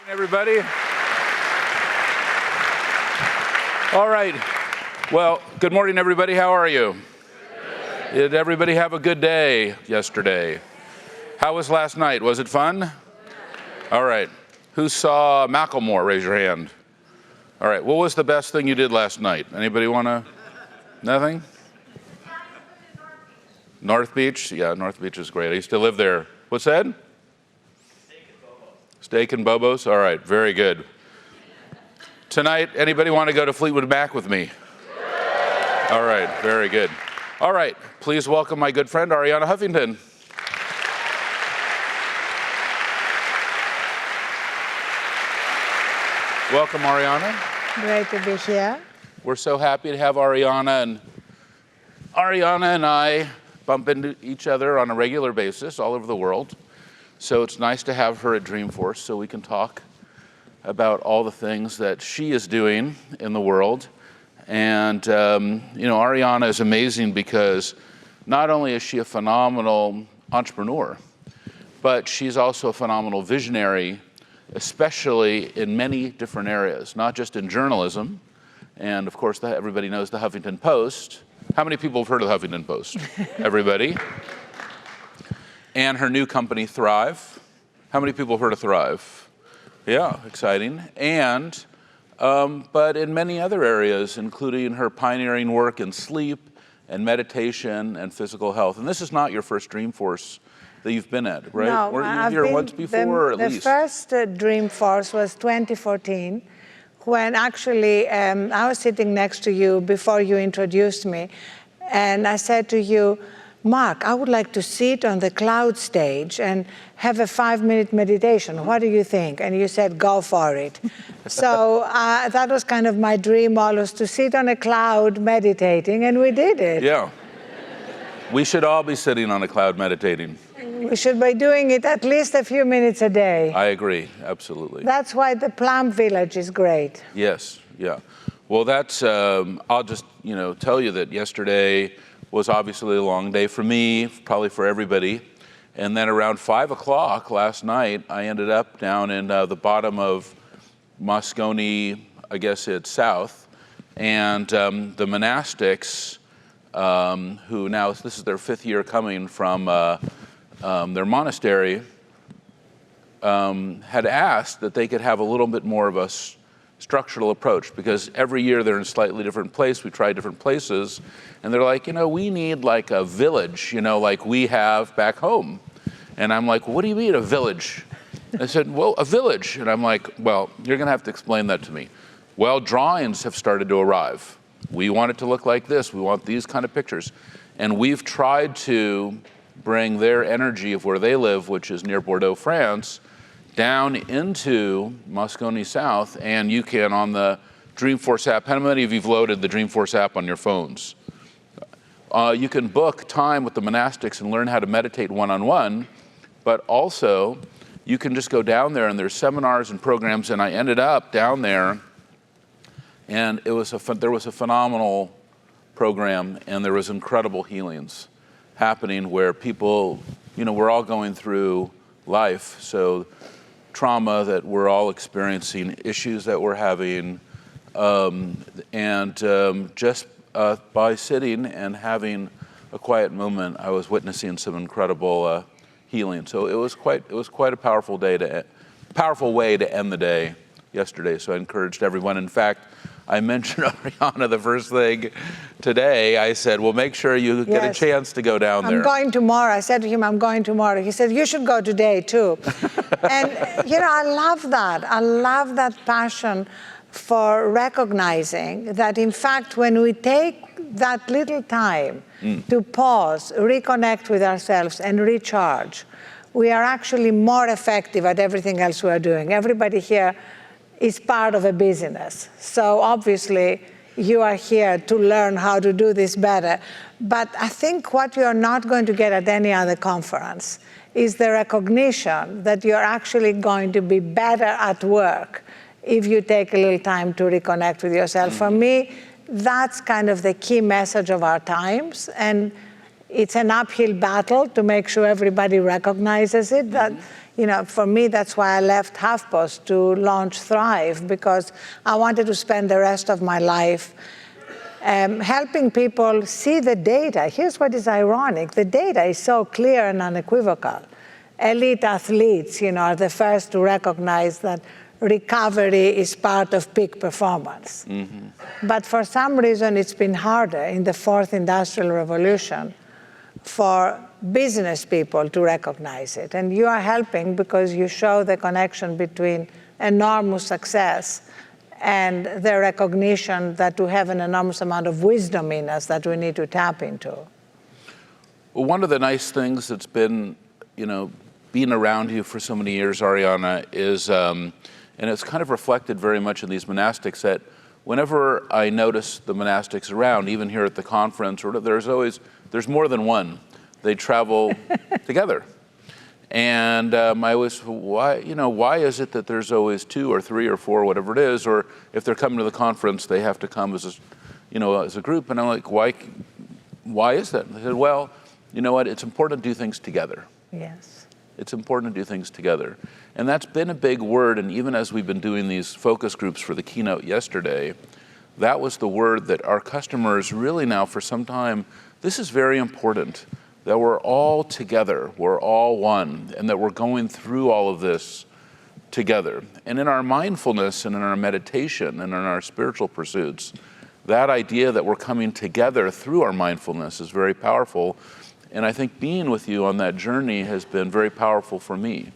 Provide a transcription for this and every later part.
Everybody. All right. Well, good morning, everybody. How are you? Did everybody have a good day yesterday? How was last night? Was it fun? All right. Who saw Macklemore? Raise your hand. All right. What was the best thing you did last night? Anybody want to? Nothing? North Beach? Yeah, North Beach is great. I used to live there. What's that? Steak and Bobos? All right, very good. Tonight, anybody want to go to Fleetwood Mac with me? All right, very good. All right, please welcome my good friend, Arianna Huffington. Welcome, Arianna. Great to be here. We're so happy to have Arianna, and Arianna and I bump into each other on a regular basis all over the world. So it's nice to have her at Dreamforce so we can talk about all the things that she is doing in the world. And, Arianna is amazing because not only is she a phenomenal entrepreneur, but she's also a phenomenal visionary, especially in many different areas, not just in journalism. And of course, everybody knows the Huffington Post. How many people have heard of the Huffington Post? Everybody. And her new company, Thrive. How many people have heard of Thrive? Yeah, exciting. And, but in many other areas, including her pioneering work in sleep and meditation and physical health. And this is not your first Dreamforce that you've been at, right? No, Were you here once before, or at least? The first Dreamforce was 2014, when actually I was sitting next to you before you introduced me. And I said to you, Marc, I would like to sit on the cloud stage and have a 5-minute meditation. What do you think? And you said, go for it. So that was kind of my dream always, to sit on a cloud meditating, and we did it. Yeah. We should all be sitting on a cloud meditating. We should be doing it at least a few minutes a day. I agree, absolutely. That's why the Plum Village is great. Yes, yeah. Well, that's, I'll just, tell you that yesterday was obviously a long day for me, probably for everybody. And then around 5 o'clock last night, I ended up down in the bottom of Moscone, I guess it's south. And the monastics, who now, this is their 5th year coming from their monastery, had asked that they could have a little bit more of a structural approach, because every year they're in a slightly different place. We try different places, and they're like, we need like a village, like we have back home. And I'm like, what do you mean a village? I said, well, a village. And I'm like, well, you're gonna have to explain that to me. Well, drawings have started to arrive. We want it to look like this. We want these kind of pictures. And we've tried to bring their energy of where they live, which is near Bordeaux, France, down into Moscone South, and you can, on the Dreamforce app, how many of you have loaded the Dreamforce app on your phones? You can book time with the monastics and learn how to meditate one-on-one, but also you can just go down there, and there's seminars and programs, and I ended up down there, and there was a phenomenal program, and there was incredible healings happening where people, we're all going through life, so trauma that we're all experiencing, issues that we're having, just by sitting and having a quiet moment, I was witnessing some incredible healing. So it was quite a powerful way to end the day yesterday. So I encouraged everyone. In fact, I mentioned Arianna the first thing today. I said, well, make sure you get a chance to go down there. I'm going tomorrow. I said to him, I'm going tomorrow. He said, you should go today too. And, I love that. I love that passion for recognizing that, in fact, when we take that little time to pause, reconnect with ourselves, and recharge, we are actually more effective at everything else we are doing. Everybody here is part of a business. So obviously, you are here to learn how to do this better. But I think what you're not going to get at any other conference is the recognition that you're actually going to be better at work if you take a little time to reconnect with yourself. For me, that's kind of the key message of our times. And it's an uphill battle to make sure everybody recognizes it. That, for me, that's why I left HuffPost to launch Thrive, because I wanted to spend the rest of my life helping people see the data. Here's what is ironic. The data is so clear and unequivocal. Elite athletes, are the first to recognize that recovery is part of peak performance. But for some reason, it's been harder in the fourth industrial revolution for business people to recognize it. And you are helping because you show the connection between enormous success and the recognition that we have an enormous amount of wisdom in us that we need to tap into. Well, one of the nice things that's been, being around you for so many years, Arianna, is, and it's kind of reflected very much in these monastics, that whenever I notice the monastics around, even here at the conference, or there's more than one. They travel together. And I always, why is it that there's always 2 or 3 or 4, whatever it is, or if they're coming to the conference, they have to come as a group. And I'm like, why is that? And they said, well, you know what? It's important to do things together. Yes. It's important to do things together. And that's been a big word. And even as we've been doing these focus groups for the keynote yesterday, that was the word that our customers really now for some time, this is very important, that we're all together, we're all one, and that we're going through all of this together. And in our mindfulness and in our meditation and in our spiritual pursuits, that idea that we're coming together through our mindfulness is very powerful. And I think being with you on that journey has been very powerful for me.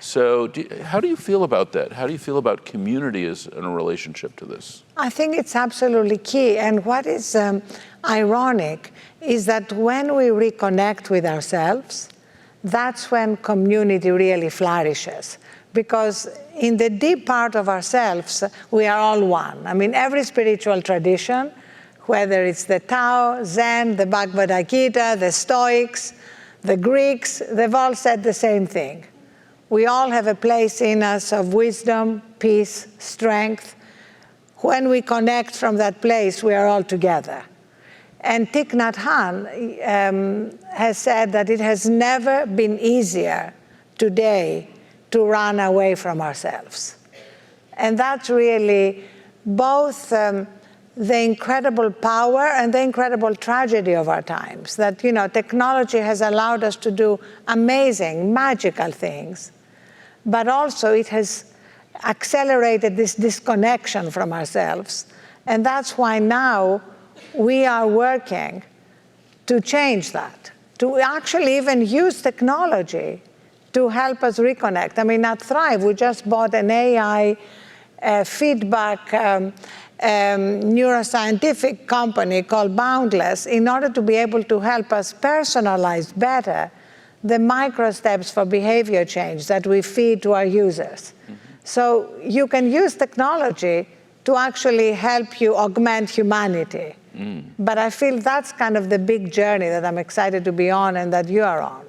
So how do you feel about that? How do you feel about community as in a relationship to this? I think it's absolutely key. And what is ironic is that when we reconnect with ourselves, that's when community really flourishes. Because in the deep part of ourselves, we are all one. I mean, every spiritual tradition, whether it's the Tao, Zen, the Bhagavad Gita, the Stoics, the Greeks, they've all said the same thing. We all have a place in us of wisdom, peace, strength. When we connect from that place, we are all together. And Thich Nhat Hanh has said that it has never been easier today to run away from ourselves. And that's really both the incredible power and the incredible tragedy of our times, that, technology has allowed us to do amazing, magical things, but also it has accelerated this disconnection from ourselves. And that's why now we are working to change that, to actually even use technology to help us reconnect. I mean, at Thrive, we just bought an AI feedback neuroscientific company called Boundless in order to be able to help us personalize better the micro steps for behavior change that we feed to our users. So you can use technology to actually help you augment humanity. But I feel that's kind of the big journey that I'm excited to be on and that you are on.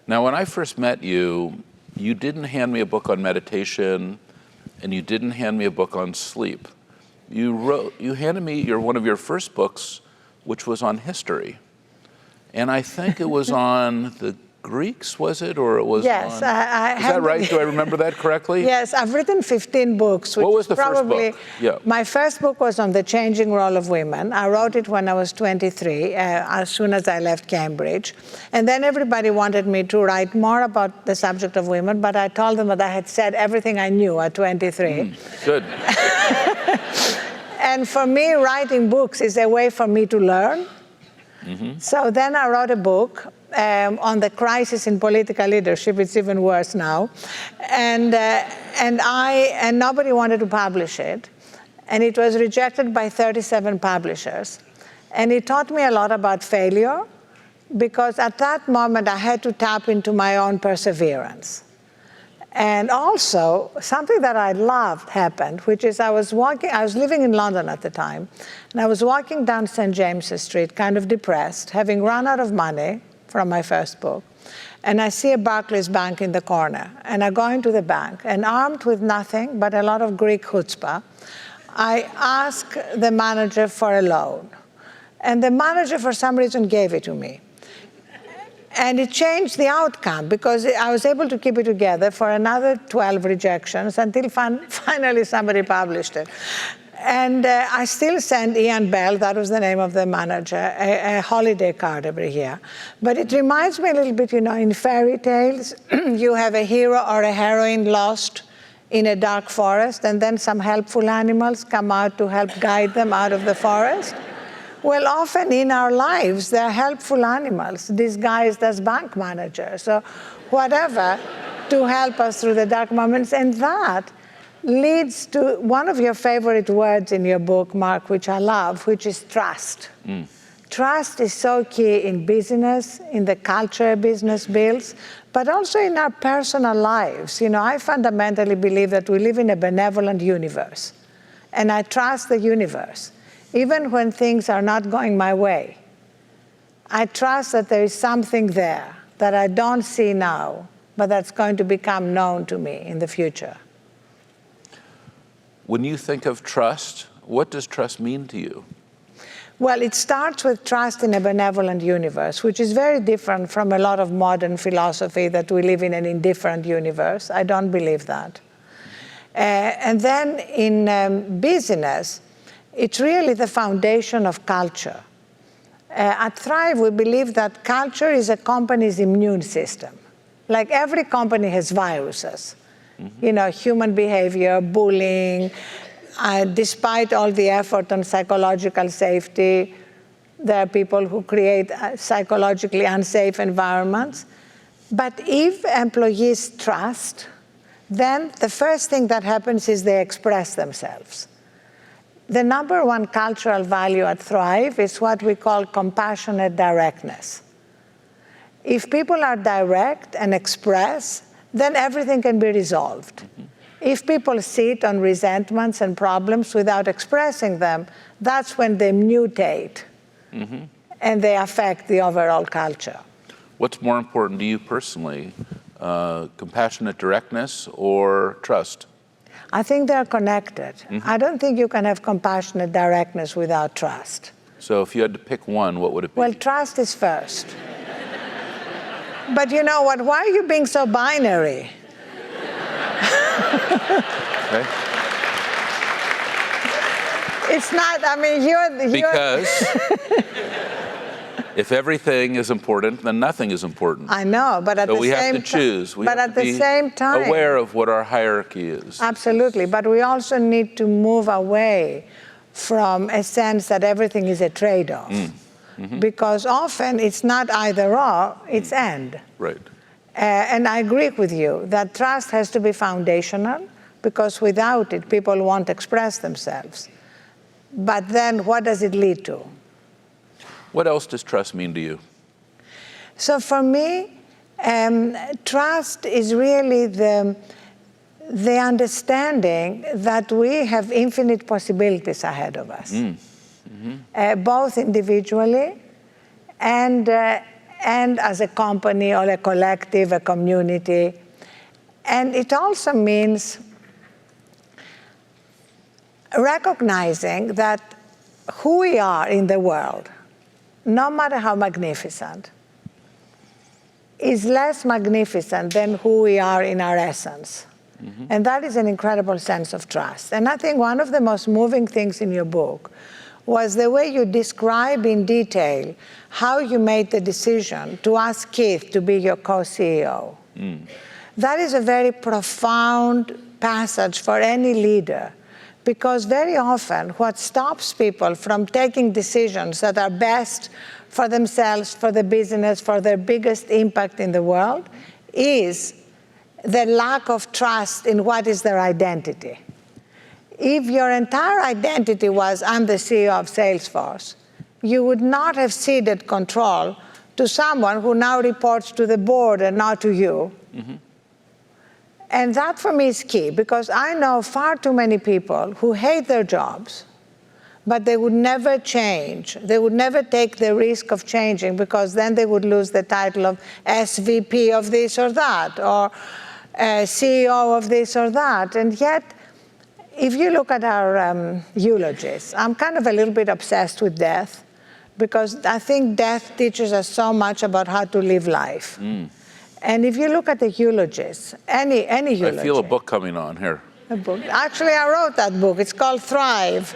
Now, when I first met you, you didn't hand me a book on meditation, and you didn't hand me a book on sleep. You handed me one of your first books, which was on history. And I think it was on the Greeks, was it? Or it was yes, on... Is that right? Do I remember that correctly? Yes, I've written 15 books. Which what was the probably, first book? Yeah. My first book was on the changing role of women. I wrote it when I was 23, as soon as I left Cambridge. And then everybody wanted me to write more about the subject of women, but I told them that I had said everything I knew at 23. Good. And for me, writing books is a way for me to learn. So then I wrote a book on the crisis in political leadership. It's even worse now. And nobody wanted to publish it. And it was rejected by 37 publishers. And it taught me a lot about failure, because at that moment I had to tap into my own perseverance. And also, something that I loved happened, which is I was living in London at the time, and I was walking down St. James's Street, kind of depressed, having run out of money from my first book. And I see a Barclays Bank in the corner, and I go into the bank, and armed with nothing but a lot of Greek chutzpah, I ask the manager for a loan. And the manager, for some reason, gave it to me. And it changed the outcome because I was able to keep it together for another 12 rejections until finally somebody published it. And I still send Ian Bell, that was the name of the manager, a holiday card every year. But it reminds me a little bit, in fairy tales, you have a hero or a heroine lost in a dark forest, and then some helpful animals come out to help guide them out of the forest. Well, often in our lives, there are helpful animals disguised as bank managers or whatever to help us through the dark moments. And that leads to one of your favorite words in your book, Marc, which I love, which is trust. Trust is so key in business, in the culture business builds, but also in our personal lives. I fundamentally believe that we live in a benevolent universe, and I trust the universe. Even when things are not going my way, I trust that there is something there that I don't see now, but that's going to become known to me in the future. When you think of trust, what does trust mean to you? Well, it starts with trust in a benevolent universe, which is very different from a lot of modern philosophy that we live in an indifferent universe. I don't believe that. And then in business, it's really the foundation of culture. At Thrive, we believe that culture is a company's immune system. Like every company has viruses. Human behavior, bullying. Despite all the effort on psychological safety, there are people who create psychologically unsafe environments. But if employees trust, then the first thing that happens is they express themselves. The number one cultural value at Thrive is what we call compassionate directness. If people are direct and express, then everything can be resolved. If people sit on resentments and problems without expressing them, that's when they mutate and they affect the overall culture. What's more important to you personally, compassionate directness or trust? I think they're connected. I don't think you can have compassionate directness without trust. So if you had to pick one, what would it be? Well, trust is first. But you know what? Why are you being so binary? Okay. It's not, you're... Because if everything is important, then nothing is important. I know, but at the same time... So we have to choose. We have to be aware of what our hierarchy is. Absolutely, but we also need to move away from a sense that everything is a trade-off. Because often it's not either or, it's and. Right. And I agree with you that trust has to be foundational, because without it, people won't express themselves. But then what does it lead to? What else does trust mean to you? So for me, trust is really the understanding that we have infinite possibilities ahead of us, both individually and as a company or a collective, a community. And it also means recognizing that who we are in the world, no matter how magnificent, is less magnificent than who we are in our essence. And that is an incredible sense of trust. And I think one of the most moving things in your book was the way you describe in detail how you made the decision to ask Keith to be your co-CEO. That is a very profound passage for any leader, because very often what stops people from taking decisions that are best for themselves, for the business, for their biggest impact in the world, is the lack of trust in what is their identity. If your entire identity was, I'm the CEO of Salesforce, you would not have ceded control to someone who now reports to the board and not to you. And that for me is key, because I know far too many people who hate their jobs, but they would never change. They would never take the risk of changing, because then they would lose the title of SVP of this or that, or CEO of this or that. And yet, if you look at our eulogies, I'm kind of a little bit obsessed with death, because I think death teaches us so much about how to live life. And if you look at the eulogies, any eulogy. I feel a book coming on here. A book. Actually, I wrote that book. It's called Thrive.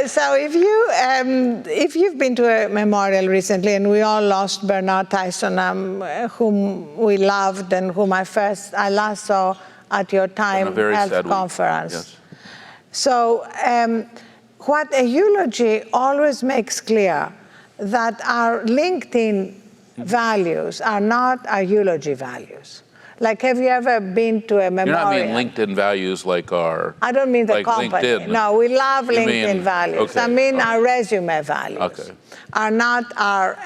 So if you've been to a memorial recently, and we all lost Bernard Tyson, whom we loved and whom I last saw at your Time Health Conference. Yes. So what a eulogy always makes clear, that our LinkedIn values are not our eulogy values. Like, have you ever been to a memorial? You're not mean LinkedIn values like our... I don't mean the like company. LinkedIn. No, we love LinkedIn values. Okay. I mean our resume values are not our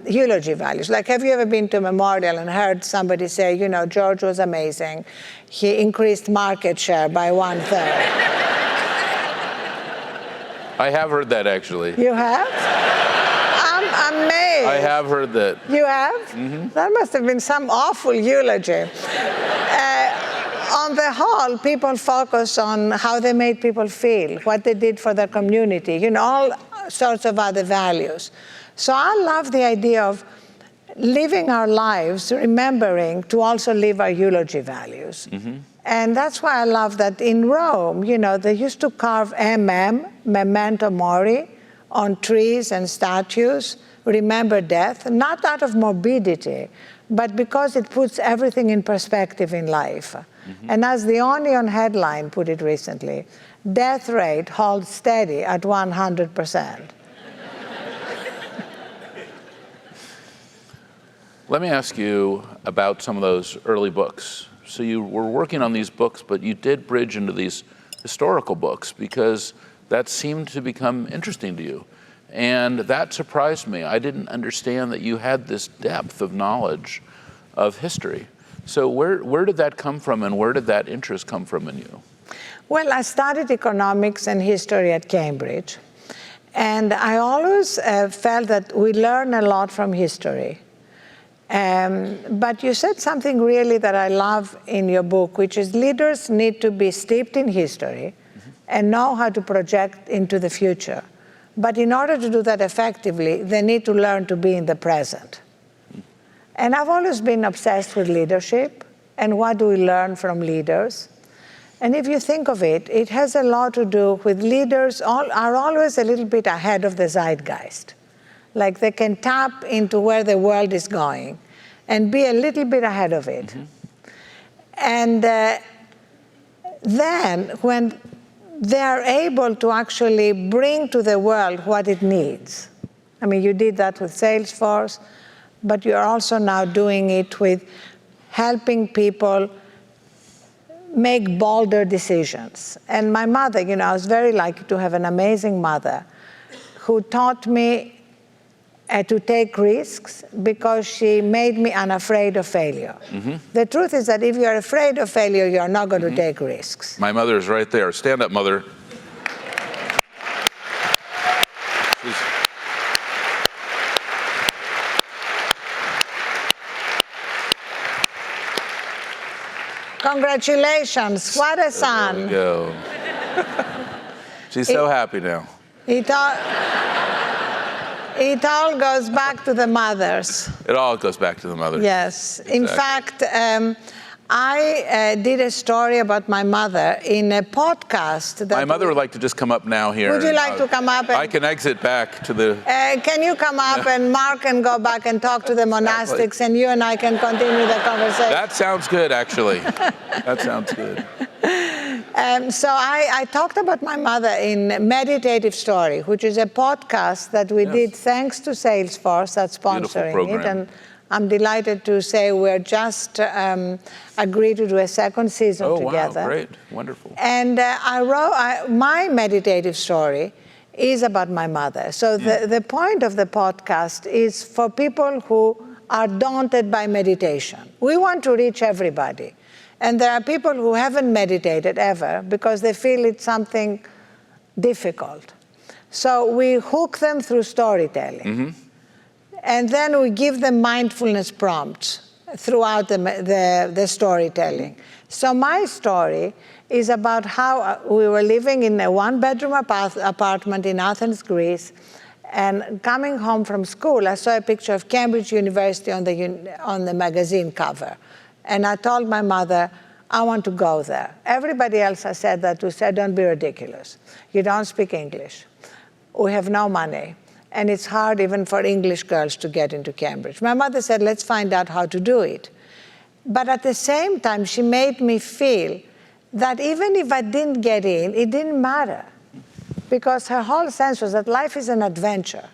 eulogy values. Like, have you ever been to a memorial and heard somebody say, you know, George was amazing. He increased market share by 1/3. I have heard that, actually. You have? I'm amazed. I have heard that. You have? Mm-hmm. That must have been some awful eulogy. On the whole, people focus on how they made people feel, what they did for their community, you know, all sorts of other values. So I love the idea of living our lives, remembering to also live our eulogy values. Mm-hmm. And that's why I love that in Rome, you know, they used to carve memento mori, on trees and statues, remember death, not out of morbidity, but because it puts everything in perspective in life. Mm-hmm. And as the Onion headline put it recently, death rate holds steady at 100%. Let me ask you about some of those early books. So you were working on these books, but you did bridge into these historical books because that seemed to become interesting to you. And that surprised me. I didn't understand that you had this depth of knowledge of history. So where did that come from, and where did that interest come from in you? Well, I studied economics and history at Cambridge. And I always felt that we learn a lot from history. But you said something really that I love in your book, which is leaders need to be steeped in history and know how to project into the future. But in order to do that effectively, they need to learn to be in the present. And I've always been obsessed with leadership and what do we learn from leaders. And if you think of it, it has a lot to do with leaders are always a little bit ahead of the zeitgeist. Like they can tap into where the world is going and be a little bit ahead of it. Mm-hmm. And then when they're able to actually bring to the world what it needs. I mean, you did that with Salesforce, but you're also now doing it with helping people make bolder decisions. And my mother, you know, I was very lucky to have an amazing mother who taught me to take risks because she made me unafraid of failure. Mm-hmm. The truth is that if you're afraid of failure, you're not going to take risks. My mother is right there. Stand up, Mother. Congratulations. What a son. There we go. She's so happy now. It all goes back to the mothers. It all goes back to the mothers. Yes. Exactly. In fact, I did a story about my mother in a podcast. My mother would like to just come up now here. Would you like to come up? I can exit back to the... Can you come up and Marc can go back and talk to the monastics and you and I can continue the conversation? That sounds good, actually. That sounds good. So I talked about my mother in Meditative Story, which is a podcast that we did thanks to Salesforce that's sponsoring it. And I'm delighted to say we're just agreed to do a second season together. Oh, wow, great, wonderful. And my meditative story is about my mother. So the point of the podcast is for people who are daunted by meditation. We want to reach everybody. And there are people who haven't meditated ever because they feel it's something difficult. So we hook them through storytelling. Mm-hmm. And then we give them mindfulness prompts throughout the storytelling. So my story is about how we were living in a one-bedroom apartment in Athens, Greece, and coming home from school, I saw a picture of Cambridge University on the magazine cover. And I told my mother, I want to go there. Everybody else I said that to said, don't be ridiculous. You don't speak English. We have no money. And it's hard even for English girls to get into Cambridge. My mother said, let's find out how to do it. But at the same time, she made me feel that even if I didn't get in, it didn't matter. Because her whole sense was that life is an adventure.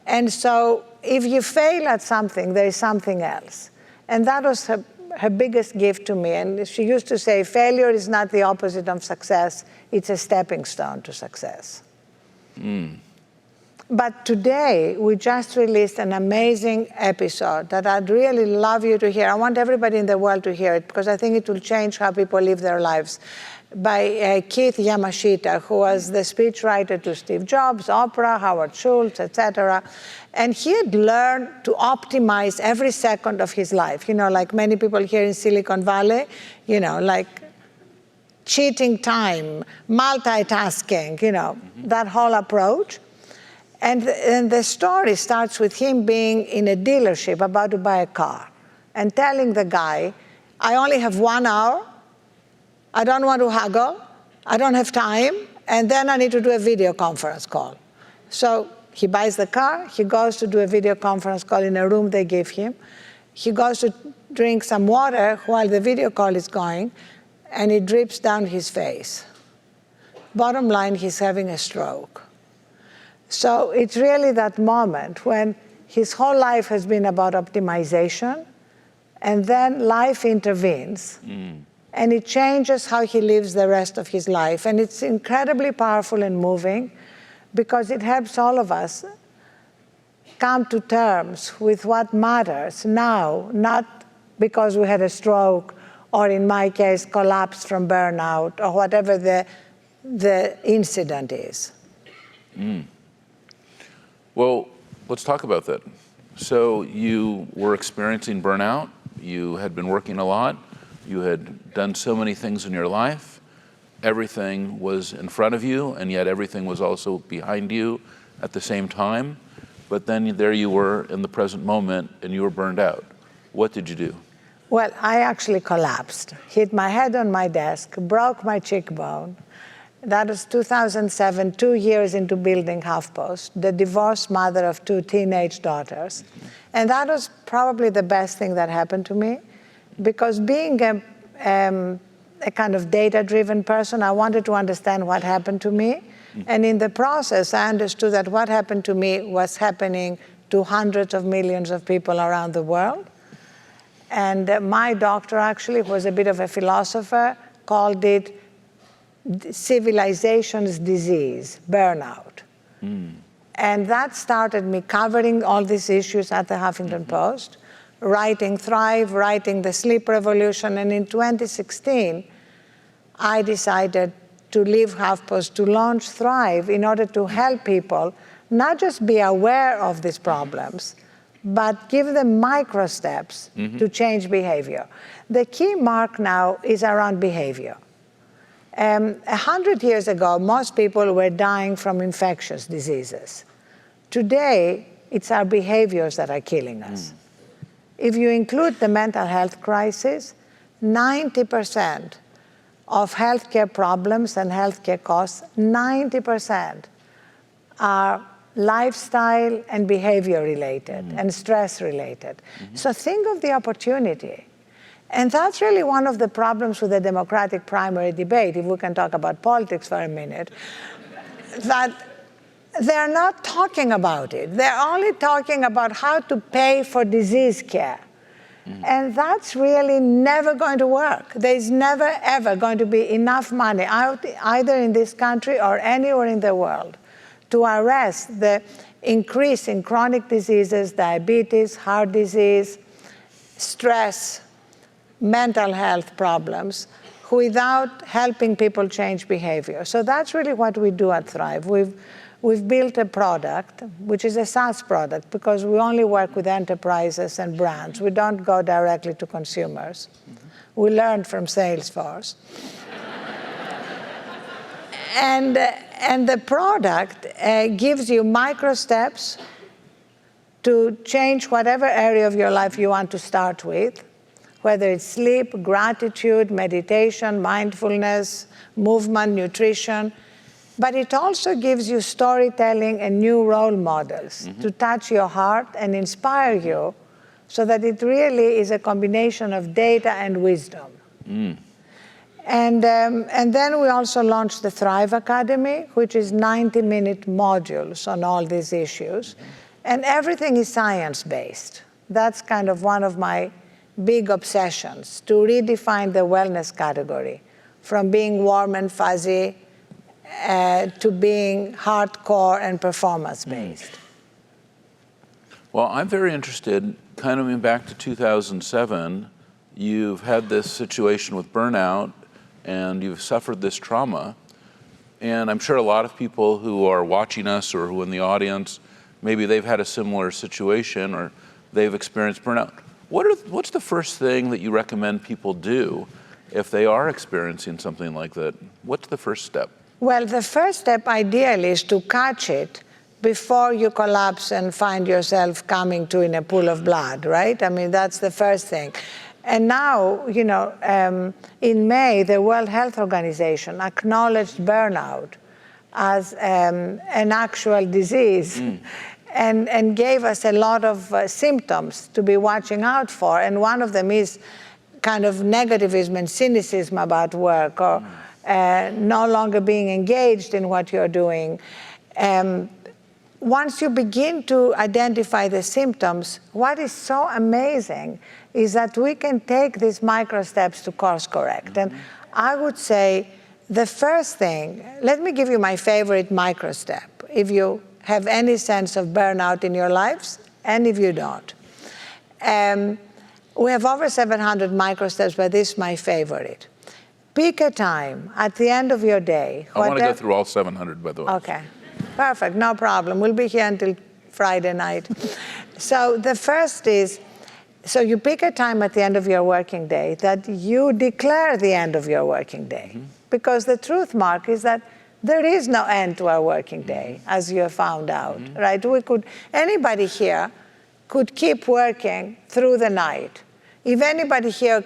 And so if you fail at something, there is something else. And that was her biggest gift to me. And she used to say, failure is not the opposite of success, it's a stepping stone to success. But today, we just released an amazing episode that I'd really love you to hear. I want everybody in the world to hear it because I think it will change how people live their lives. By Keith Yamashita, who was the speechwriter to Steve Jobs, Oprah, Howard Schultz, etc. And he had learned to optimize every second of his life. You know, like many people here in Silicon Valley, you know, like cheating time, multitasking, you know, that whole approach. And the story starts with him being in a dealership about to buy a car and telling the guy, I only have 1 hour, I don't want to haggle, I don't have time, and then I need to do a video conference call. So he buys the car, he goes to do a video conference call in a room they give him. He goes to drink some water while the video call is going, and it drips down his face. Bottom line, he's having a stroke. So it's really that moment when his whole life has been about optimization, and then life intervenes, and it changes how he lives the rest of his life. And it's incredibly powerful and moving because it helps all of us come to terms with what matters now, not because we had a stroke or, in my case, collapse from burnout or whatever the incident is. Well, let's talk about that. So you were experiencing burnout. You had been working a lot. You had done so many things in your life. Everything was in front of you, and yet everything was also behind you at the same time. But then there you were in the present moment, and you were burned out. What did you do? Well, I actually collapsed, hit my head on my desk, broke my cheekbone. That was 2007, 2 years into building HuffPost, the divorced mother of 2 teenage daughters. And that was probably the best thing that happened to me, because being a kind of data-driven person, I wanted to understand what happened to me. And in the process, I understood that what happened to me was happening to hundreds of millions of people around the world. And my doctor actually was a bit of a philosopher, called it civilization's disease, burnout. And that started me covering all these issues at the Huffington Post, writing Thrive, writing The Sleep Revolution, and in 2016, I decided to leave HuffPost to launch Thrive in order to help people not just be aware of these problems, but give them micro steps to change behavior. The key mark now is around behavior. 100 years ago, most people were dying from infectious diseases. Today, it's our behaviors that are killing us. If you include the mental health crisis, 90% of healthcare problems and healthcare costs, 90% are lifestyle and behavior related and stress related. So think of the opportunity. And that's really one of the problems with the Democratic primary debate, if we can talk about politics for a minute, that they're not talking about it. They're only talking about how to pay for disease care. And that's really never going to work. There's never, ever going to be enough money out either in this country or anywhere in the world to arrest the increase in chronic diseases, diabetes, heart disease, stress, mental health problems, without helping people change behavior. So that's really what we do at Thrive. we've built a product, which is a SaaS product, because we only work with enterprises and brands. We don't go directly to consumers. We learned from Salesforce. And the product gives you micro steps to change whatever area of your life you want to start with, whether it's sleep, gratitude, meditation, mindfulness, movement, nutrition. But it also gives you storytelling and new role models to touch your heart and inspire you, so that it really is a combination of data and wisdom. And then we also launched the Thrive Academy, which is 90-minute modules on all these issues. And everything is science-based. That's kind of one of my big obsessions, to redefine the wellness category from being warm and fuzzy to being hardcore and performance-based. Well, I'm very interested, kind of back to 2007, you've had this situation with burnout and you've suffered this trauma. And I'm sure a lot of people who are watching us or who are in the audience, maybe they've had a similar situation or they've experienced burnout. What's the first thing that you recommend people do if they are experiencing something like that? What's the first step? Well, the first step ideally is to catch it before you collapse and find yourself coming to in a pool of blood, right? I mean, that's the first thing. And now, you know, in May, the World Health Organization acknowledged burnout as an actual disease and gave us a lot of symptoms to be watching out for. And one of them is kind of negativism and cynicism about work, or no longer being engaged in what you're doing. Once you begin to identify the symptoms, what is so amazing is that we can take these micro steps to course correct. And I would say the first thing, let me give you my favorite micro step, if you have any sense of burnout in your lives, and if you don't. We have over 700 micro steps, but this is my favorite. Pick a time at the end of your day. I want to go through all 700, by the way. Okay, perfect, no problem. We'll be here until Friday night. So the first is, so you pick a time at the end of your working day that you declare the end of your working day. Because the truth, Marc, is that there is no end to our working day, as you have found out, right? Anybody here could keep working through the night. If anybody here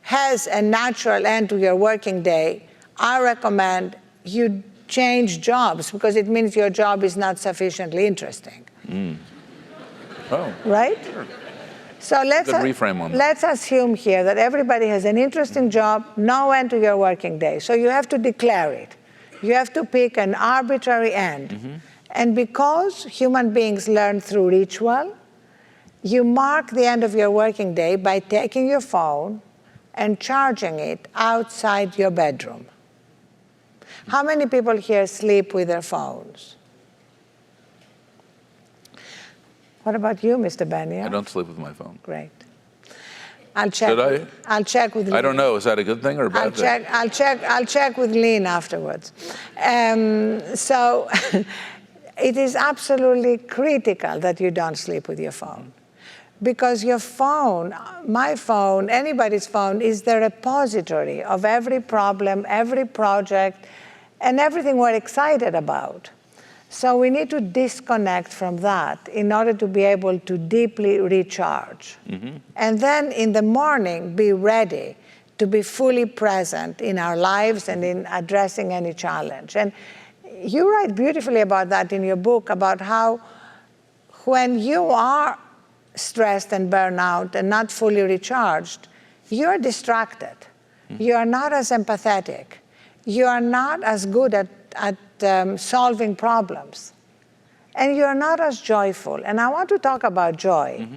has a natural end to your working day, I recommend you change jobs, because it means your job is not sufficiently interesting. Oh, right? Sure. So let's assume here that everybody has an interesting job, no end to your working day. So you have to declare it. You have to pick an arbitrary end. And because human beings learn through ritual, you mark the end of your working day by taking your phone and charging it outside your bedroom. How many people here sleep with their phones? What about you, Mr. Benioff? I don't sleep with my phone. Great. I'll check. Should I? I'll check with Lynn. I don't know. Is that a good thing or a bad thing? I'll check with Lynn afterwards. So it is absolutely critical that you don't sleep with your phone. Because your phone, my phone, anybody's phone, is the repository of every problem, every project, and everything we're excited about. So we need to disconnect from that in order to be able to deeply recharge. And then in the morning, be ready to be fully present in our lives and in addressing any challenge. And you write beautifully about that in your book, about how when you are stressed and burnt out and not fully recharged, you're distracted. You are not as empathetic. You are not as good at solving problems. And you're not as joyful. And I want to talk about joy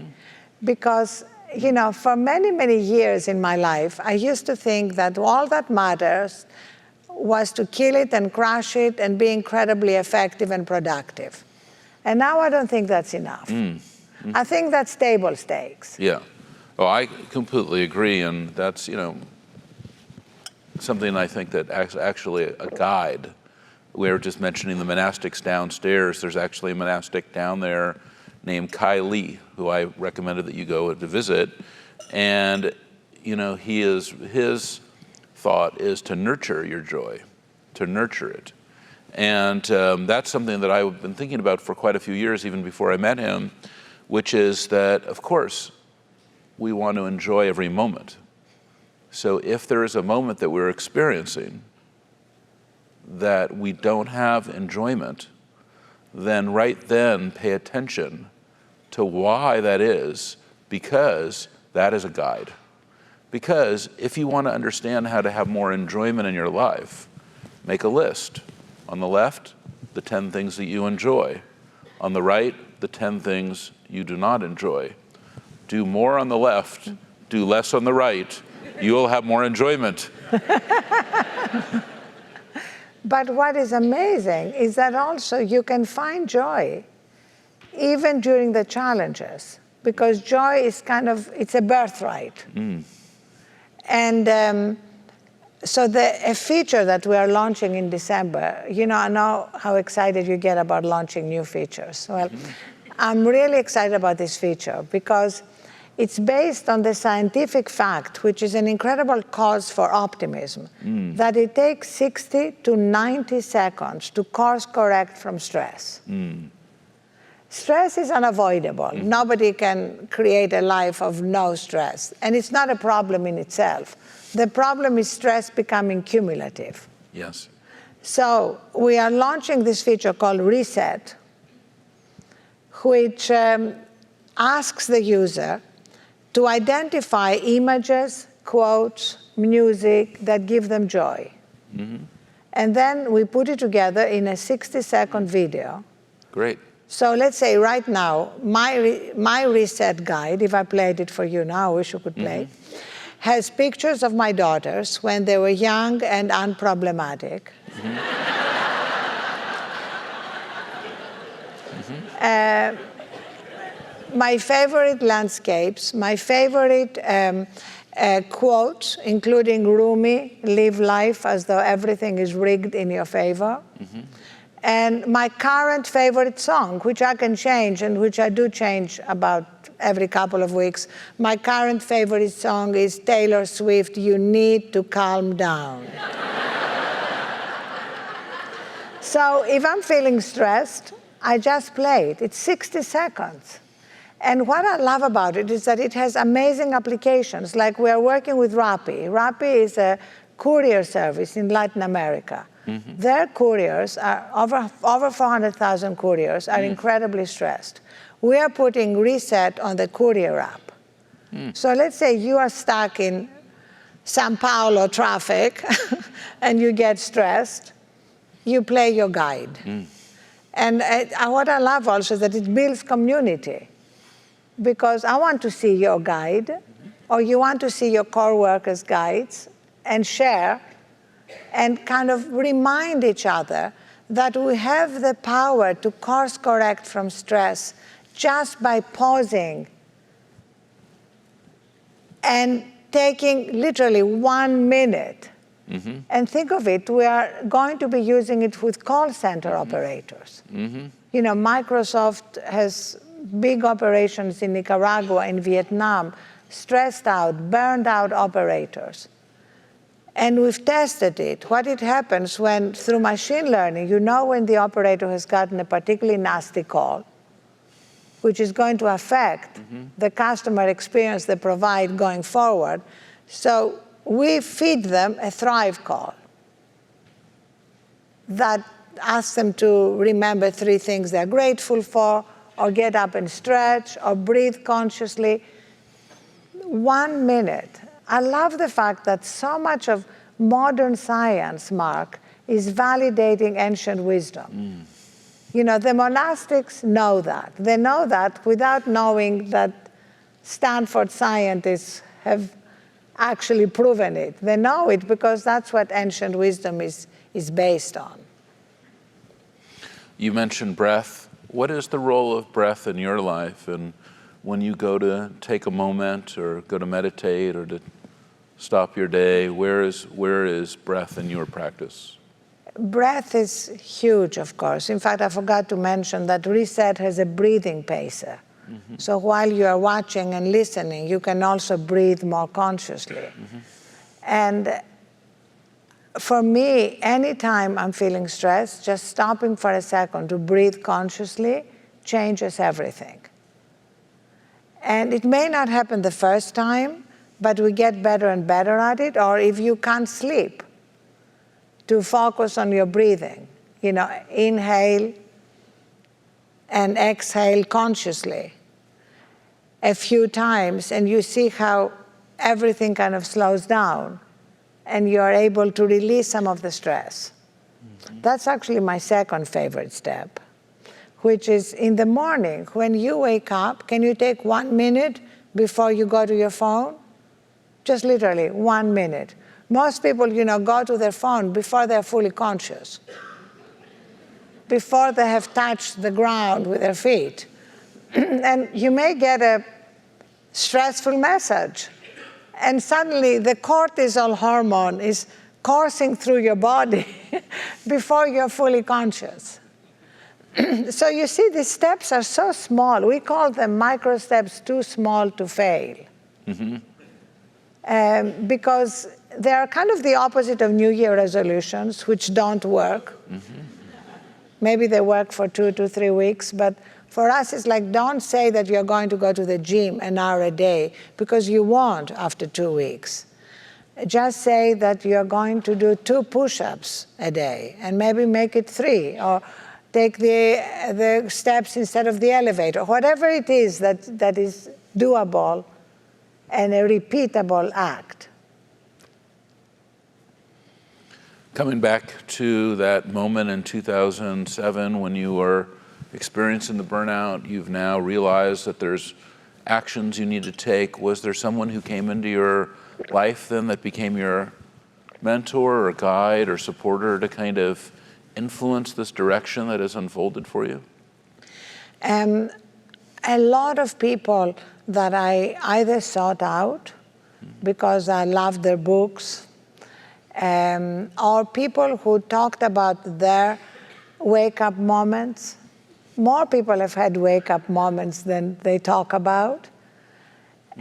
because, you know, for many, many years in my life, I used to think that all that matters was to kill it and crush it and be incredibly effective and productive. And now I don't think that's enough. I think that's table stakes. Yeah. Oh, I completely agree. And that's, you know, something I think that actually a guide We were just mentioning the monastics downstairs. There's actually a monastic down there named Kai Lee, who I recommended that you go to visit. And his thought is to nurture your joy, to nurture it. And that's something that I've been thinking about for quite a few years, even before I met him, which is that, of course, we want to enjoy every moment. So if there is a moment that we're experiencing that we don't have enjoyment, then right then pay attention to why that is, because that is a guide. Because if you want to understand how to have more enjoyment in your life, make a list. On the left, the 10 things that you enjoy. On the right, the 10 things you do not enjoy. Do more on the left, do less on the right, you will have more enjoyment. But what is amazing is that also you can find joy even during the challenges, because joy is it's a birthright. And so a feature that we are launching in December, I know how excited you get about launching new features. Well, I'm really excited about this feature because it's based on the scientific fact, which is an incredible cause for optimism, that it takes 60 to 90 seconds to course correct from stress. Stress is unavoidable. Nobody can create a life of no stress. And it's not a problem in itself. The problem is stress becoming cumulative. Yes. So we are launching this feature called Reset, which asks the user to identify images, quotes, music that give them joy. And then we put it together in a 60-second video. Great. So let's say right now, my Reset guide, if I played it for you now, I wish you could play, has pictures of my daughters when they were young and unproblematic. My favorite landscapes, my favorite quotes, including Rumi, live life as though everything is rigged in your favor. And my current favorite song, which I can change and which I do change about every couple of weeks. My current favorite song is Taylor Swift, You Need to Calm Down. So if I'm feeling stressed, I just play it. It's 60 seconds. And what I love about it is that it has amazing applications. Like we are working with Rappi. Rappi is a courier service in Latin America. Their couriers are over 400,000 couriers are incredibly stressed. We are putting Reset on the courier app. So let's say you are stuck in Sao Paulo traffic and you get stressed, you play your guide. And what I love also is that it builds community. Because I want to see your guide, or you want to see your core workers' guides, and share, and kind of remind each other that we have the power to course correct from stress just by pausing and taking literally 1 minute. And think of it, we are going to be using it with call center operators. Microsoft has big operations in Nicaragua, in Vietnam, stressed out, burned out operators. And we've tested it. What it happens when, through machine learning, when the operator has gotten a particularly nasty call, which is going to affect the customer experience they provide going forward. So we feed them a Thrive call that asks them to remember 3 things they're grateful for, or get up and stretch, or breathe consciously. 1 minute. I love the fact that so much of modern science, Marc, is validating ancient wisdom. The monastics know that. They know that without knowing that Stanford scientists have actually proven it. They know it because that's what ancient wisdom is based on. You mentioned breath. What is the role of breath in your life? And when you go to take a moment or go to meditate or to stop your day, where is breath in your practice? breath is huge, of course. In fact, I forgot to mention that Reset has a breathing pacer. Mm-hmm. So while you are watching and listening, you can also breathe more consciously. Mm-hmm. And for me, anytime I'm feeling stressed, just stopping for a second to breathe consciously changes everything. And it may not happen the first time, but we get better and better at it. Or if you can't sleep, to focus on your breathing. You know, inhale and exhale consciously a few times, and you see how everything kind of slows down, and you're able to release some of the stress. Mm-hmm. That's actually my second favorite step, which is in the morning, when you wake up, can you take 1 minute before you go to your phone? Just literally 1 minute. Most people, you know, go to their phone before they're fully conscious, before they have touched the ground with their feet. And you may get a stressful message, and suddenly the cortisol hormone is coursing through your body before you're fully conscious. So you see, these steps are so small. We call them micro steps, too small to fail. Mm-hmm. Because they are kind of the opposite of New Year resolutions, which don't work. Mm-hmm. Maybe they work for 2 to 3 weeks, but for us, it's like, don't say that you're going to go to the gym an hour a day, because you won't after 2 weeks. Just say that you're going to do 2 push-ups a day, and maybe make it 3, or take the steps instead of the elevator. Whatever it is that is doable and a repeatable act. Coming back to that moment in 2007 when you were experiencing the burnout, you've now realized that there's actions you need to take. Was there someone who came into your life then that became your mentor or guide or supporter to kind of influence this direction that has unfolded for you? A lot of people that I either sought out because I loved their books, or people who talked about their wake-up moments. More people have had wake-up moments than they talk about.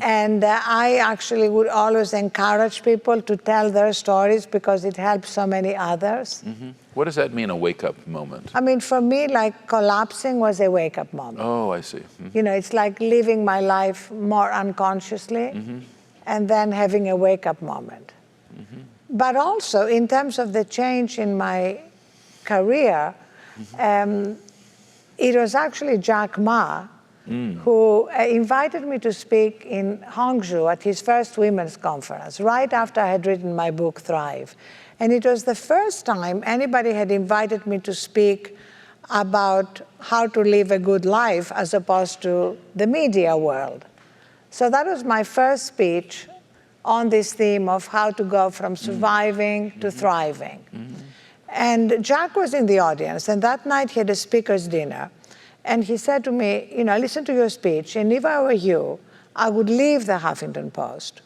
And I actually would always encourage people to tell their stories because it helps so many others. Mm-hmm. What does that mean, a wake-up moment? I mean, for me, like collapsing was a wake-up moment. Oh, I see. Mm-hmm. You know, it's like living my life more unconsciously, mm-hmm. and then having a wake-up moment. Mm-hmm. But also, in terms of the change in my career, mm-hmm. It was actually Jack Ma who invited me to speak in Hangzhou at his first women's conference, right after I had written my book, Thrive. And it was the first time anybody had invited me to speak about how to live a good life as opposed to the media world. So that was my first speech on this theme of how to go from surviving to thriving. Mm-hmm. And Jack was in the audience, and that night he had a speaker's dinner. And he said to me, you know, listen to your speech, and if I were you, I would leave the Huffington Post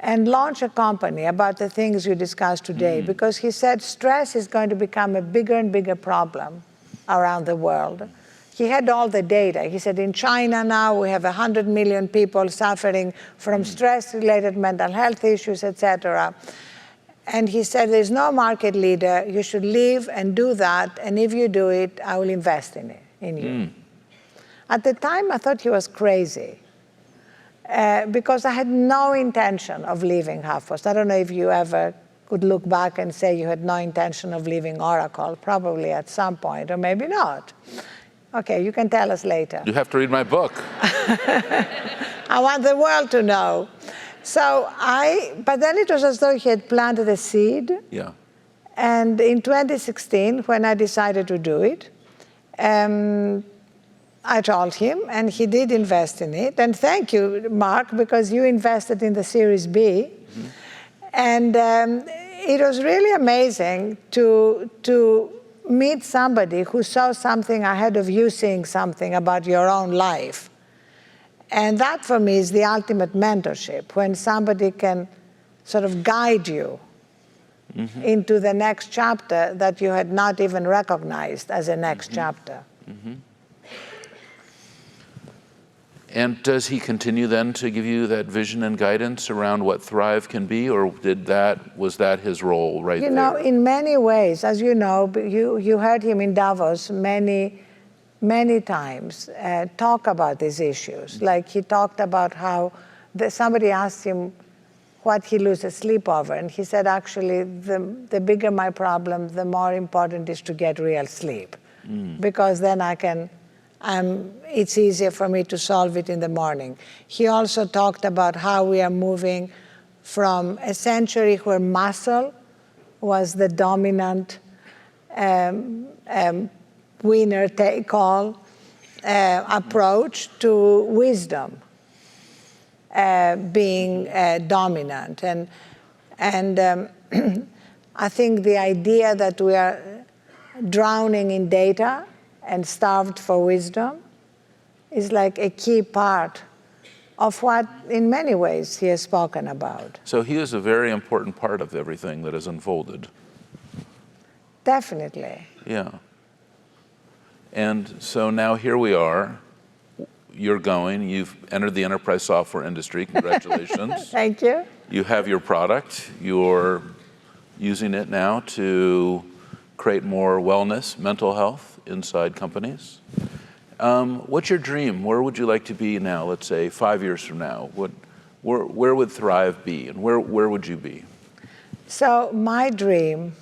and launch a company about the things you discussed today, because he said stress is going to become a bigger and bigger problem around the world. He had all the data. He said in China now we have 100 million people suffering from stress-related mental health issues, etc. And he said, there's no market leader. You should leave and do that, and if you do it, I will invest in it. In you. At the time, I thought he was crazy because I had no intention of leaving HuffPost. I don't know if you ever could look back and say you had no intention of leaving Oracle, probably at some point, or maybe not. Okay, you can tell us later. You have to read my book. I want the world to know. But then it was as though he had planted a seed. Yeah. And in 2016, when I decided to do it, I told him, and he did invest in it. And thank you, Marc, because you invested in the Series B. Mm-hmm. And it was really amazing to meet somebody who saw something ahead of you seeing something about your own life. And that, for me, is the ultimate mentorship, when somebody can sort of guide you into the next chapter that you had not even recognized as a next chapter. And does he continue then to give you that vision and guidance around what Thrive can be, or was that his role right there? You know, in many ways, as you know, you heard him in Davos many times talk about these issues. Like he talked about how somebody asked him what he loses sleep over, and he said, actually, the bigger my problem, the more important it is to get real sleep, because then it's easier for me to solve it in the morning. He also talked about how we are moving from a century where muscle was the dominant winner-take-all approach to wisdom being dominant. And I think the idea that we are drowning in data and starved for wisdom is like a key part of what, in many ways, he has spoken about. So he is a very important part of everything that has unfolded. Definitely. Yeah. And so now here we are. You've entered the enterprise software industry. Congratulations. Thank you. You have your product. You're using it now to create more wellness, mental health inside companies. What's your dream? Where would you like to be now, let's say 5 years from now? Where would Thrive be, and where would you be? So my dream,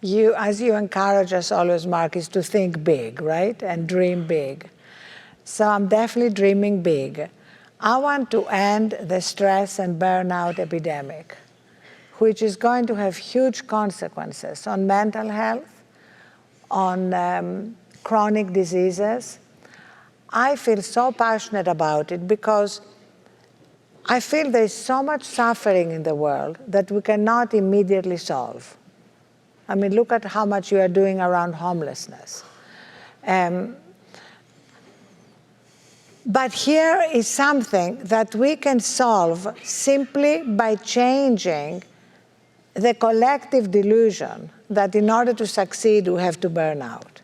as you encourage us always, Marc, is to think big, right? And dream big. So I'm definitely dreaming big. I want to end the stress and burnout epidemic, which is going to have huge consequences on mental health, on chronic diseases. I feel so passionate about it because I feel there's so much suffering in the world that we cannot immediately solve. I mean, look at how much you are doing around homelessness. But here is something that we can solve simply by changing the collective delusion that in order to succeed, we have to burn out.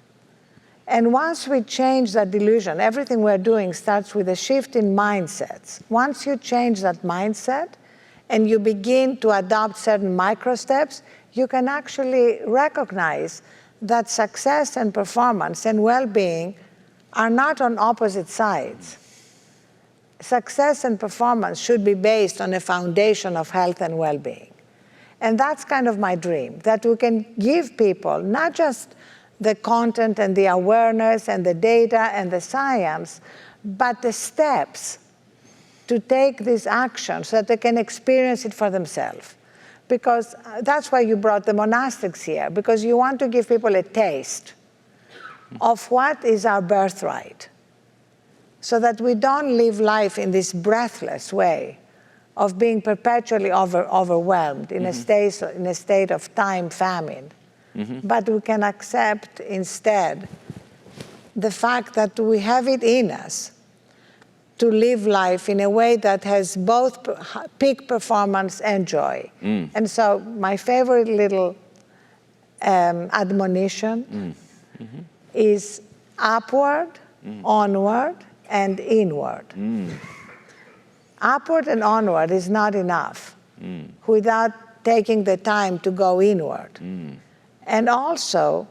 And once we change that delusion, everything we're doing starts with a shift in mindsets. Once you change that mindset and you begin to adopt certain micro steps, you can actually recognize that success and performance and well-being are not on opposite sides. Success and performance should be based on a foundation of health and well-being. And that's kind of my dream, that we can give people not just the content and the awareness and the data and the science, but the steps to take this action so that they can experience it for themselves. Because that's why you brought the monastics here, because you want to give people a taste of what is our birthright, so that we don't live life in this breathless way of being perpetually overwhelmed in a state of time famine. But we can accept instead the fact that we have it in us to live life in a way that has both peak performance and joy. And so my favorite little admonition is upward, onward, and inward. Upward and onward is not enough without taking the time to go inward. And also,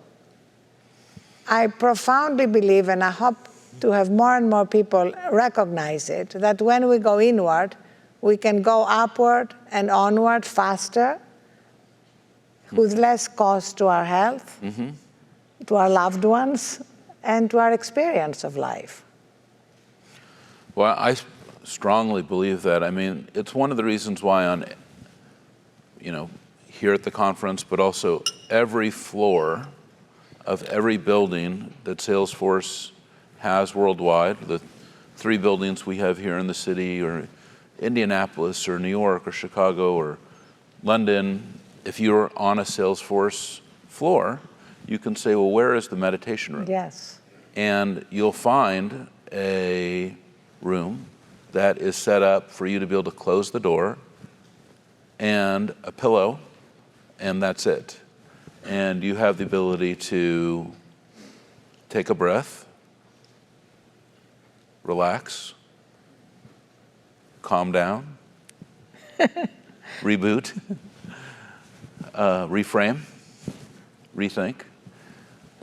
I profoundly believe, and I hope to have more and more people recognize it, that when we go inward, we can go upward and onward faster, with less cost to our health, to our loved ones, and to our experience of life. Well, I strongly believe that. I mean, it's one of the reasons why here at the conference, but also every floor of every building that Salesforce has worldwide, the 3 buildings we have here in the city, or Indianapolis, or New York, or Chicago, or London, if you're on a Salesforce floor, you can say, well, where is the meditation room? Yes. And you'll find a room that is set up for you to be able to close the door, and a pillow, and that's it. And you have the ability to take a breath, relax, calm down, reboot, reframe, rethink,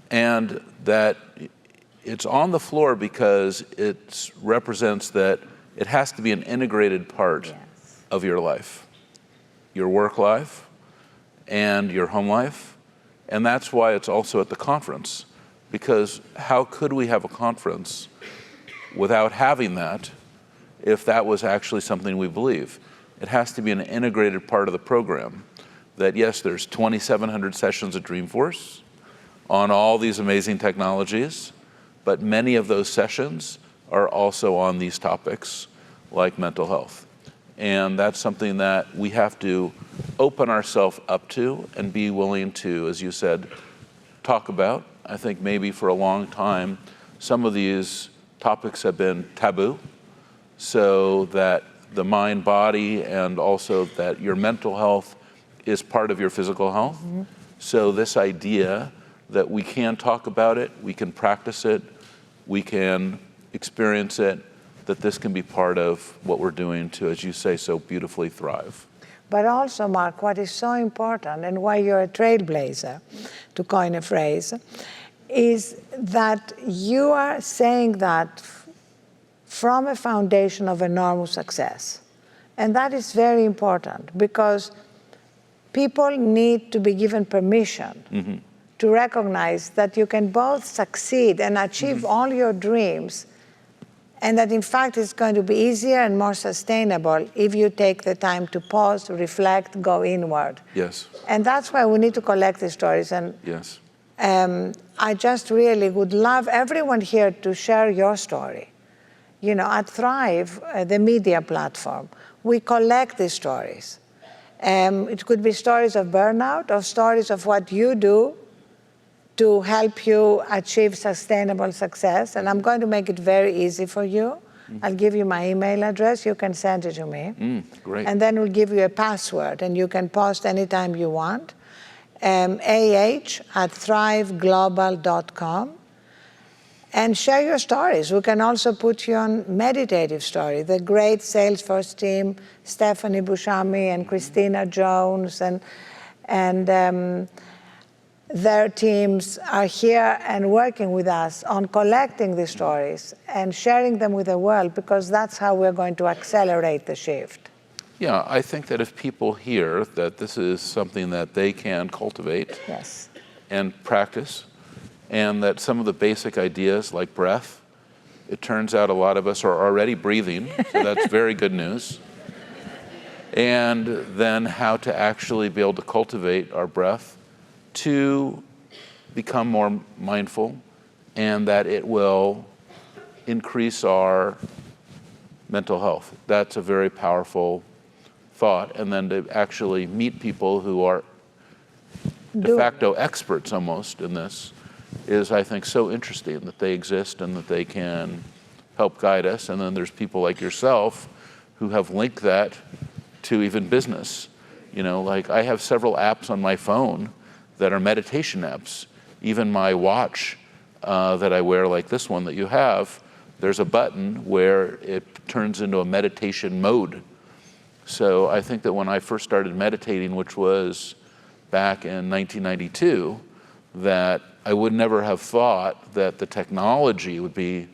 and that it's on the floor because it represents that it has to be an integrated part of your life, your work life and your home life. And that's why it's also at the conference, because how could we have a conference without having that if that was actually something we believe? It has to be an integrated part of the program. That yes, there's 2,700 sessions at Dreamforce on all these amazing technologies, but many of those sessions are also on these topics like mental health. And that's something that we have to open ourselves up to and be willing to, as you said, talk about. I think maybe for a long time, some of these topics have been taboo, so that the mind, body, and also that your mental health is part of your physical health. Mm-hmm. So this idea that we can talk about it, we can practice it, we can experience it, that this can be part of what we're doing to, as you say, so beautifully thrive. But also, Marc, what is so important and why you're a trailblazer, to coin a phrase, is that you are saying that from a foundation of enormous success. And that is very important because people need to be given permission to recognize that you can both succeed and achieve all your dreams, and that in fact it's going to be easier and more sustainable if you take the time to pause, reflect, go inward. Yes. And that's why we need to collect these stories. And yes. I just really would love everyone here to share your story. You know, at Thrive, the media platform, we collect these stories. It could be stories of burnout or stories of what you do to help you achieve sustainable success. And I'm going to make it very easy for you. I'll give you my email address. You can send it to me. Great. And then we'll give you a password, and you can post anytime you want. ah@thriveglobal.com. And share your stories. We can also put you on meditative story. The great Salesforce team, Stephanie Buscemi and Christina Jones, and their teams are here and working with us on collecting these stories and sharing them with the world, because that's how we're going to accelerate the shift. Yeah, I think that if people hear that this is something that they can cultivate and practice, and that some of the basic ideas like breath, it turns out a lot of us are already breathing, so that's very good news. And then how to actually be able to cultivate our breath to become more mindful, and that it will increase our mental health. That's a very powerful thought. And then to actually meet people who are de facto experts almost in this is, I think, so interesting that they exist and that they can help guide us. And then there's people like yourself who have linked that to even business. You know, like I have several apps on my phone that are meditation apps. Even my watch that I wear, like this one that you have, there's a button where it turns into a meditation mode. So I think that when I first started meditating, which was back in 1992, that I would never have thought that the technology would be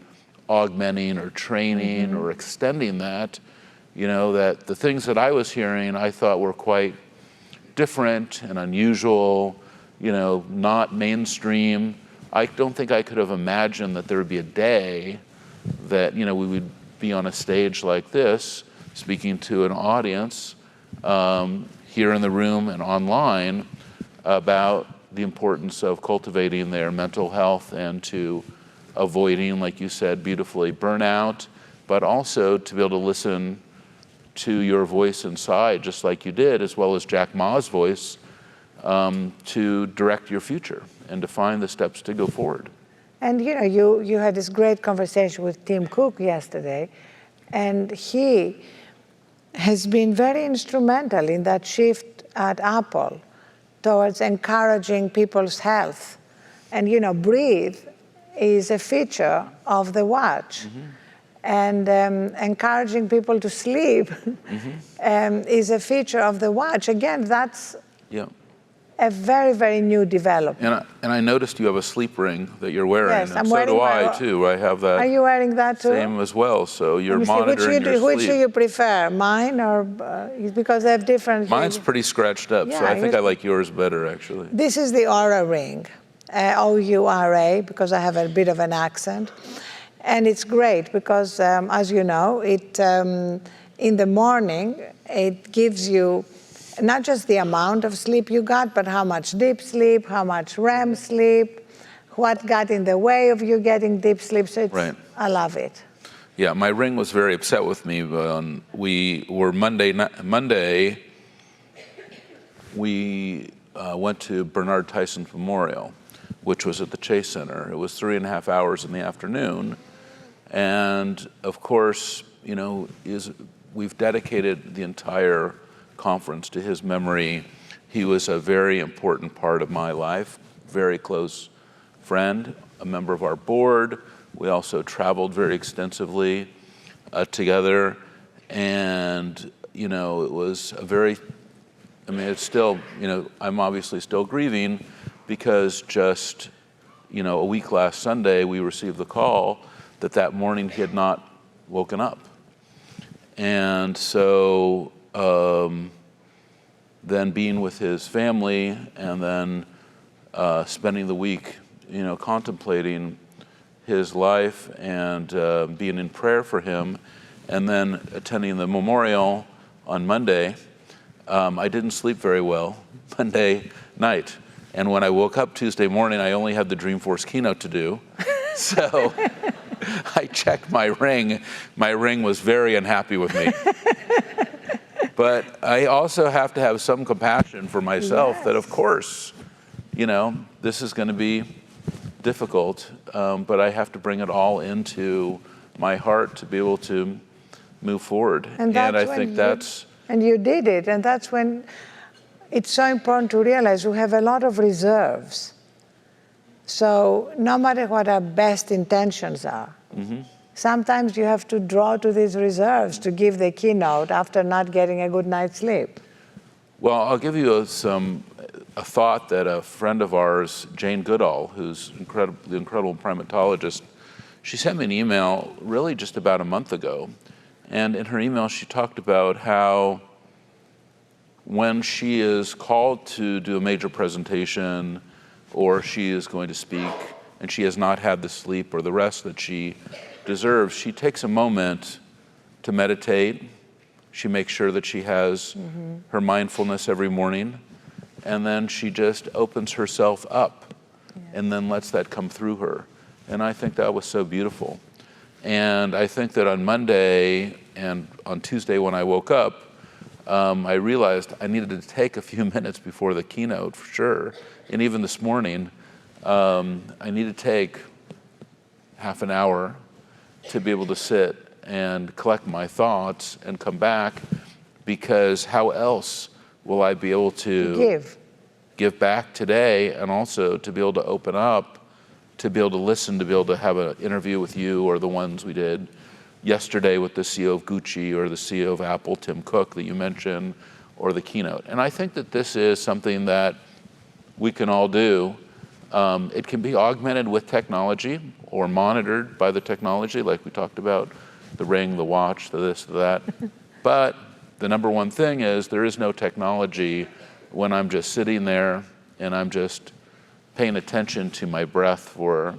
augmenting or training or extending that. You know, that the things that I was hearing I thought were quite different and unusual, you know, not mainstream. I don't think I could have imagined that there would be a day that, you know, we would be on a stage like this, speaking to an audience here in the room and online about the importance of cultivating their mental health and to avoiding, like you said beautifully, burnout, but also to be able to listen to your voice inside, just like you did, as well as Jack Ma's voice, to direct your future and to find the steps to go forward. And you know, you had this great conversation with Tim Cook yesterday, and he has been very instrumental in that shift at Apple towards encouraging people's health. And, breathe is a feature of the watch. And encouraging people to sleep is a feature of the watch. Again, that's a very, very new development. And I noticed you have a sleep ring that you're wearing. Yes, and I'm so wearing do I, too. I have that. Are you wearing that, too? Same as well. So you're monitoring your sleep. Which do you prefer, mine or because they have different... Mine's pretty scratched up, so I think I like yours better, actually. This is the Oura ring, O-U-R-A, because I have a bit of an accent. And it's great because, as you know, it in the morning, it gives you not just the amount of sleep you got, but how much deep sleep, how much REM sleep, what got in the way of you getting deep sleep. So I love it. Yeah, my ring was very upset with me. We were Monday, we went to Bernard Tyson's Memorial, which was at the Chase Center. It was 3.5 hours in the afternoon. And of course, we've dedicated the entire conference to his memory. He was a very important part of my life, very close friend, a member of our board. We also traveled very extensively together. And, it was a very, it's still, I'm obviously still grieving because just, a week last Sunday, we received the call that morning he had not woken up. And so then being with his family and then spending the week, contemplating his life and being in prayer for him, and then attending the memorial on Monday, I didn't sleep very well Monday night. And when I woke up Tuesday morning, I only had the Dreamforce keynote to do. So I checked my ring. My ring was very unhappy with me. But I also have to have some compassion for myself that, of course, this is going to be difficult, but I have to bring it all into my heart to be able to move forward. And I think that's... And you did it, and that's when it's so important to realize we have a lot of reserves. So no matter what our best intentions are, sometimes you have to draw to these reserves to give the keynote after not getting a good night's sleep. Well, I'll give you a thought that a friend of ours, Jane Goodall, who's the incredible primatologist, she sent me an email really just about a month ago. And in her email, she talked about how when she is called to do a major presentation or she is going to speak and she has not had the sleep or the rest that she deserves, she takes a moment to meditate. She makes sure that she has her mindfulness every morning, and then she just opens herself up and then lets that come through her. And I think that was so beautiful. And I think that on Monday and on Tuesday when I woke up, I realized I needed to take a few minutes before the keynote for sure. And even this morning, I need to take half an hour to be able to sit and collect my thoughts and come back, because how else will I be able to give back today, and also to be able to open up, to be able to listen, to be able to have an interview with you or the ones we did yesterday with the CEO of Gucci or the CEO of Apple, Tim Cook, that you mentioned, or the keynote. And I think that this is something that we can all do. It can be augmented with technology or monitored by the technology, like we talked about, the ring, the watch, the this, the that. But the number one thing is there is no technology when I'm just sitting there and I'm just paying attention to my breath for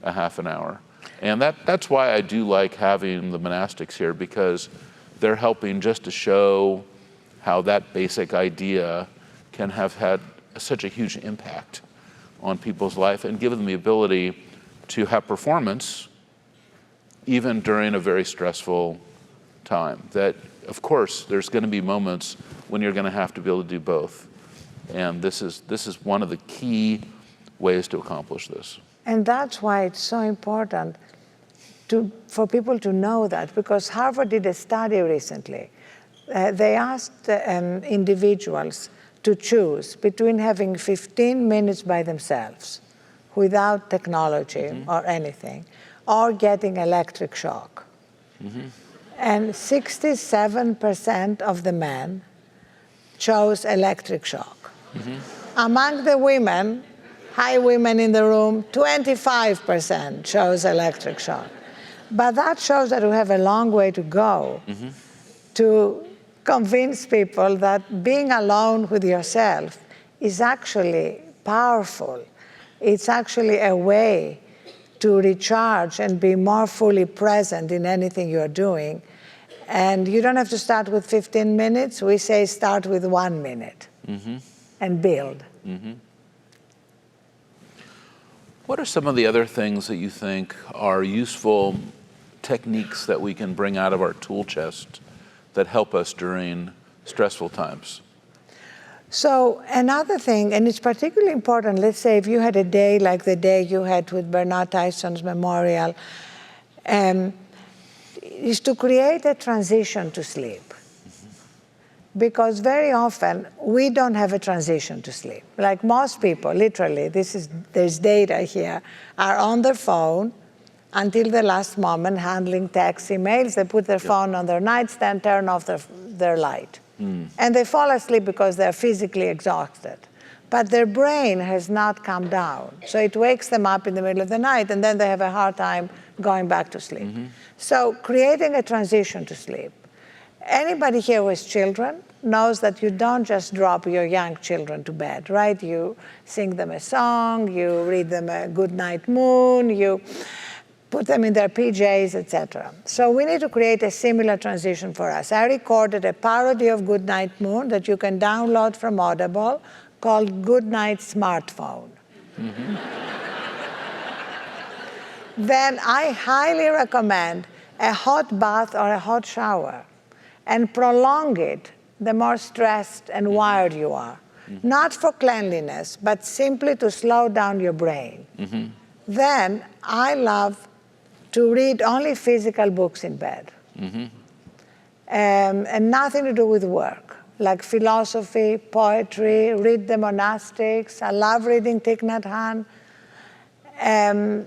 a half an hour. And that's why I do like having the monastics here, because they're helping just to show how that basic idea can have had such a huge impact on people's life and give them the ability to have performance even during a very stressful time. That, of course, there's going to be moments when you're going to have to be able to do both. And this is one of the key ways to accomplish this. And that's why it's so important for people to know that, because Harvard did a study recently. They asked individuals to choose between having 15 minutes by themselves without technology or anything, or getting electric shock. And 67% of the men chose electric shock. Among the women, high women in the room, 25% chose electric shock. But that shows that we have a long way to go to convince people that being alone with yourself is actually powerful. It's actually a way to recharge and be more fully present in anything you're doing. And you don't have to start with 15 minutes. We say start with 1 minute and build. What are some of the other things that you think are useful techniques that we can bring out of our tool chest that help us during stressful times? So another thing, and it's particularly important, let's say if you had a day like the day you had with Bernard Tyson's memorial, is to create a transition to sleep. Because very often we don't have a transition to sleep. Like most people, literally, there's data here, are on their phone until the last moment handling texts, emails. They put their phone on their nightstand, turn off their light. And they fall asleep because they're physically exhausted. But their brain has not come down. So it wakes them up in the middle of the night, and then they have a hard time going back to sleep. So creating a transition to sleep. Anybody here with children knows that you don't just drop your young children to bed, right? You sing them a song, you read them a good night moon, you put them in their PJs, etc. So we need to create a similar transition for us. I recorded a parody of Good Night Moon that you can download from Audible called Good Night Smartphone. Then I highly recommend a hot bath or a hot shower, and prolong it the more stressed and wired you are. Not for cleanliness, but simply to slow down your brain. Then I love to read only physical books in bed. And nothing to do with work, like philosophy, poetry, read the monastics. I love reading Thich Nhat Hanh.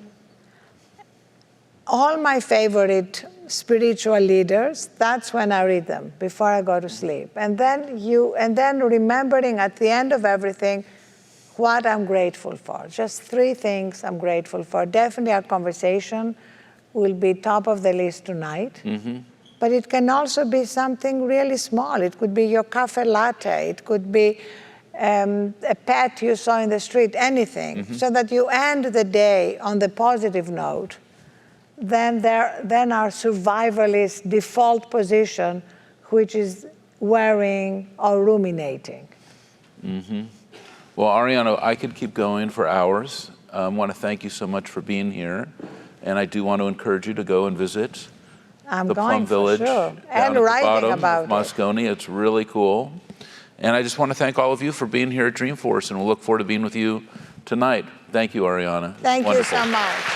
All my favorite spiritual leaders, that's when I read them, before I go to sleep. And then remembering at the end of everything what I'm grateful for. Just 3 things I'm grateful for. Definitely our conversation will be top of the list tonight. But it can also be something really small. It could be your cafe latte. It could be a pet you saw in the street, anything. So that you end the day on the positive note. Then our survivalist default position, which is worrying or ruminating. Well, Arianna, I could keep going for hours. I want to thank you so much for being here. And I do want to encourage you to go and visit the Plum Village down at the bottom of Moscone. It's really cool. And I just want to thank all of you for being here at Dreamforce, and we'll look forward to being with you tonight. Thank you, Arianna. Thank you so much.